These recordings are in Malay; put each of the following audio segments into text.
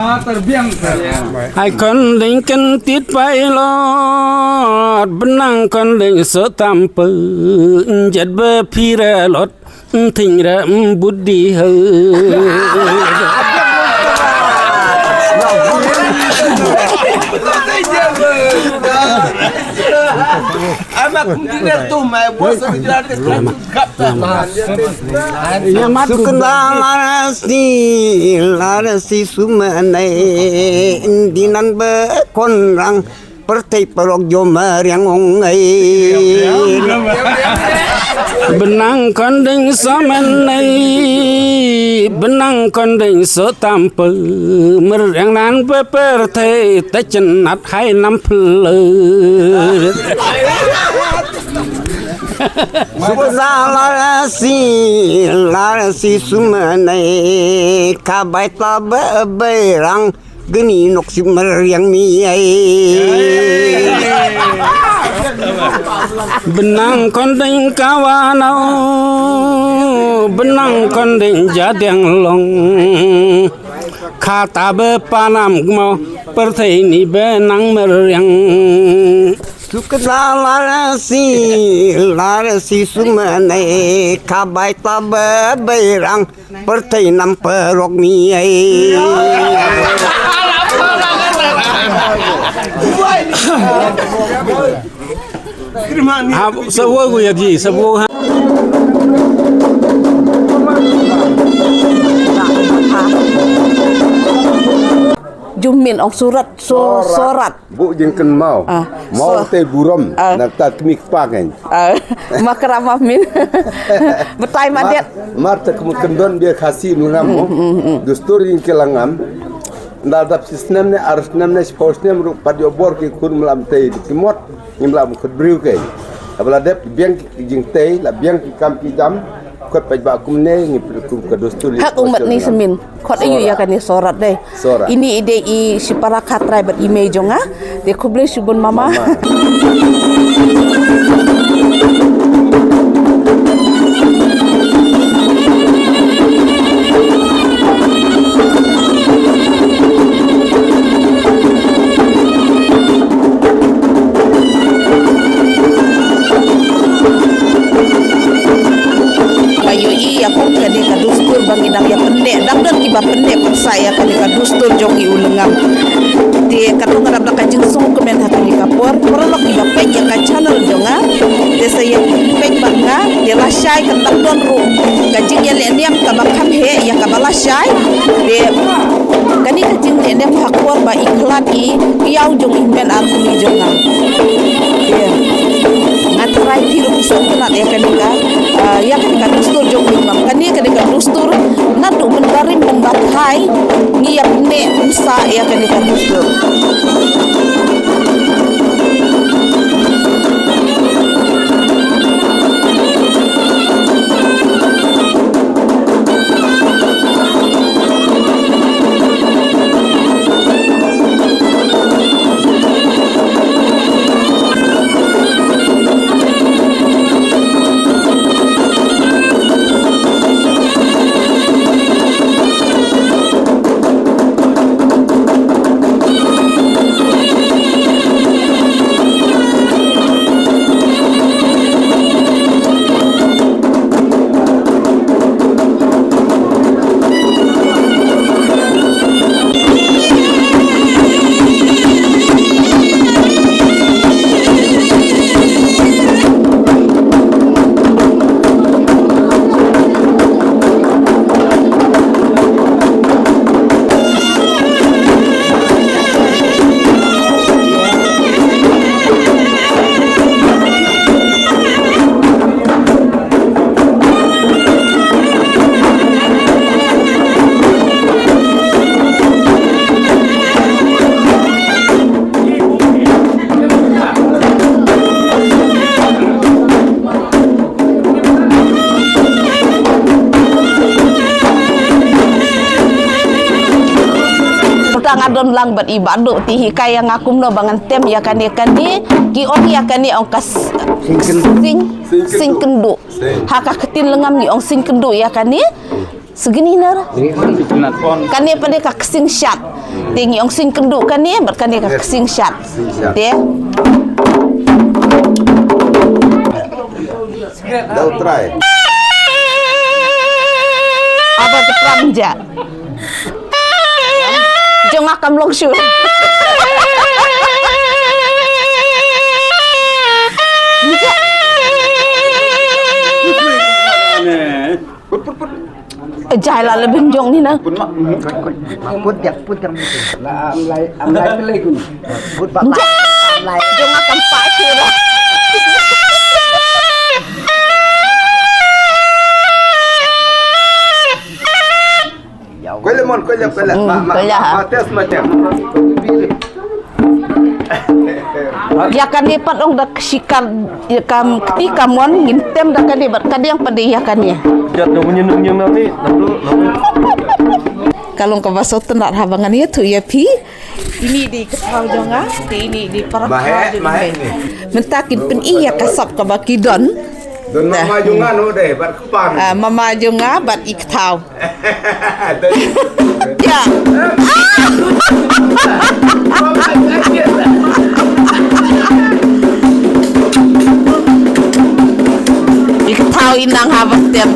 terbiang ai con linh cân tiết bay lót benang con linh sợ tam pư giật bơ phi ra lót thình ra bút đi hư anak kuncinya tuh mah bos sejarah larasi sumanai dinan be konrang pertai perok jomar yang ongai benang con linh saman này benang con linh sợ tam pư mer yang nan pe per thei ta chân nat hai năm phư larasi sumanai kabai tabe berang geni nok simer yang miai benang con linh kawanau benang con linh jadang long kata be panam mau per thei ni benang mer yang larasi sumanai kabai tabe berang pertai nam perok miai sebuah gue jadi sebuah Jumin ong surat sorat bu jengken mau teh buram nak tak mik pakai makrama min betai madet marta kemukendon dia kasih nungamu dustur yang kelangam ndadap sistemnya arusnamnya sportsnya meruk padio bor ki kun melam teh kimot ngimlam khudbriu kai abaladep biang jing teh la biang ki kampi jam kot pajba kumne ngipkum ke dustur hak umat ni semin kot ayu ya kan ni sorat deh ini ide i si para katrai ber email jonga de kuble subun mama saya kadika dustur jongi ulengam di kadung ngarap nak kajing sung kemen hakani kapor perlok di bapek yang ka channel jonga de saya pek bangga de la syai kendak don ru kajing yang leniam ka bakam he yang ka bala syai de kani kajing leniam hakor ba iklan i yau jong imben arkuni jonga ngatarai hirup sangkunat ya kadika dustur jongi ulengam kani kadika dustur nadu mendarim membakai ngiap ne umsa ya kadika dustur ngadon lang bat ibadu ti hikay yang akum no bangan tem ya kan ni ki ong ya kan ni ong kas sing kendu haka ketin lengam ni ong sing kendu ya kan ni segini nar kan dia pada ka kesing syat tinggi ong sing kenduk kan dia berkan dia ka kesing syat dia Dah try. apa tu pramja jong akam long syur Jai lah lebih jong ni na. Put yang amlai pelai ku. Put pak. Jong akan pak sirah. Kau lemon, kau lemon. Tes macam. Ya kan dia padong dak sikar ya kam ketika mon ngintem dak kan dia berkan yang pada ya kan ya. Jatuh menyenung nanti. Kalau kau basot nak habangan itu ya pi. Ini di ketau jonga, ini di parak. Mahek ni. Mentakin pen iya kasap ka bakidon. Don mama jungan deh, berkepan. Mama jonga bat iktau. Ya. Iktau inang habat tem.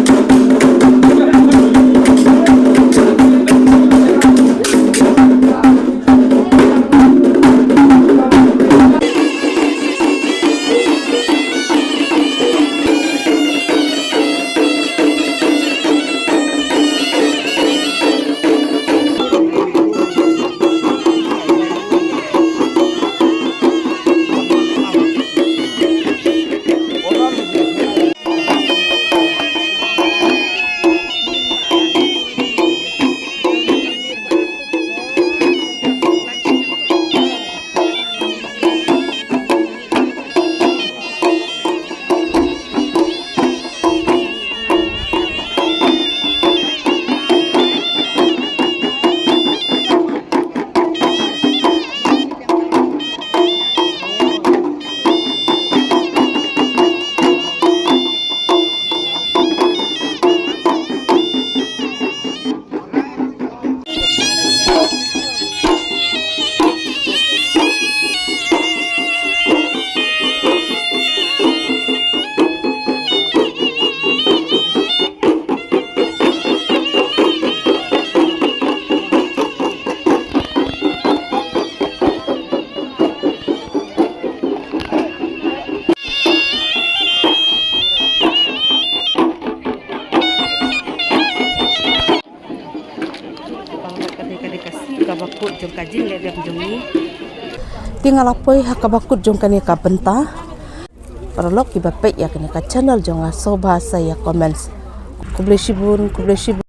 Tinggal apa ya kabakut jong kani ka benta. Paralog iba pe ya kani ka channel jong so bahasa ya comments. Kubleshibun